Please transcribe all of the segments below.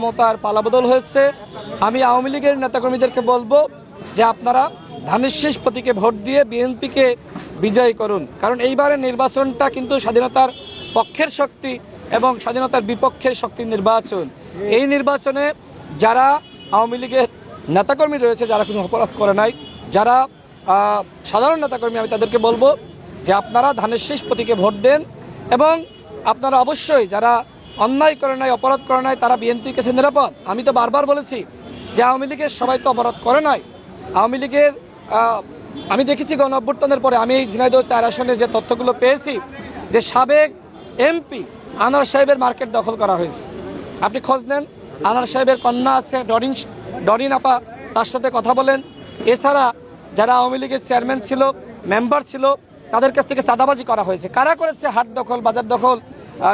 ক্ষমতার পালাবদল হয়েছে। আমি আওয়ামী লীগের নেতাকর্মীদেরকে বলবো যে আপনারা ধানের শীষ প্রতীকে ভোট দিয়ে বিএনপিকে বিজয়ী করুন, কারণ এইবারের নির্বাচনটা কিন্তু স্বাধীনতার পক্ষের শক্তি এবং স্বাধীনতার বিপক্ষের শক্তির নির্বাচন। এই নির্বাচনে যারা আওয়ামী লীগের নেতাকর্মী রয়েছে, যারা কোনো অপরাধ করে নাই, যারা সাধারণ নেতাকর্মী, আমি তাদেরকে বলবো যে আপনারা ধানের শীষ প্রতীকে ভোট দেন এবং আপনারা অবশ্যই যারা অন্যায় করে নাই, অপরাধ করে নাই, তারা বিএনপির কাছে নিরাপদ। আমি তো বারবার বলেছি যে আওয়ামী লীগের সবাই তো অপরাধ করে নাই। আওয়ামী লীগের আমি দেখেছি গণ অভ্যুত্থানের পরে, আমি ঝিনাইদহ 4 আসনে যে তথ্যগুলো পেয়েছি যে সাবেক এমপি আনোয়ার সাহেবের মার্কেট দখল করা হয়েছে। আপনি খোঁজ নেন, আনোয়ার সাহেবের কন্যা আছে ডরিন আপা, তার সাথে কথা বলেন। এছাড়া যারা আওয়ামী লীগের চেয়ারম্যান ছিল, মেম্বার ছিল, তাদের কাছ থেকে চাঁদাবাজি করা হয়েছে। কারা করেছে? হাট দখল, বাজার দখল,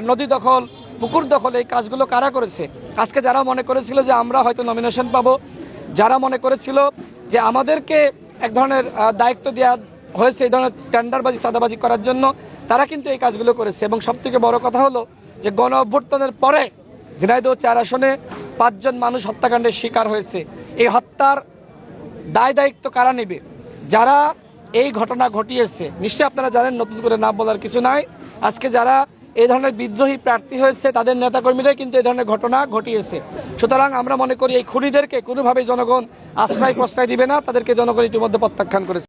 নদী দখল, পুকুর দখল, এই কাজগুলো কারা করেছে? আজকে যারা মনে করেছিল যে আমরা হয়তো নমিনেশন পাবো, যারা মনে করেছিল যে আমাদেরকে এক ধরনের দায়িত্ব দেওয়া হয়েছে এই ধরনের টেন্ডারবাজি, চাঁদাবাজি করার জন্য, তারা কিন্তু এই কাজগুলো করেছে। এবং সবথেকে বড় কথা হলো যে গণ অভ্যুত্থানের পরে ঝিনাইদহ 4 আসনে 5 জন মানুষ হত্যাকাণ্ডের শিকার হয়েছে। এই হত্যার দায়িত্ব কারা নেবে? যারা এই ঘটনা ঘটিয়েছে। নিশ্চয়ই আপনারা জানেন, নতুন করে নাম বলার কিছু নাই। আজকে যারা এই ধরনের বিদ্রোহী প্রার্থী হয়েছে, তাদের নেতাকর্মীরাই কিন্তু এই ধরনের ঘটনা ঘটিয়েছে। সুতরাং আমরা মনে করি এই খুনিদেরকে কোনোভাবেই জনগণ আশ্রয় প্রশ্রয় দিবে না, তাদেরকে জনগণ ইতিমধ্যে প্রত্যাখ্যান করেছে।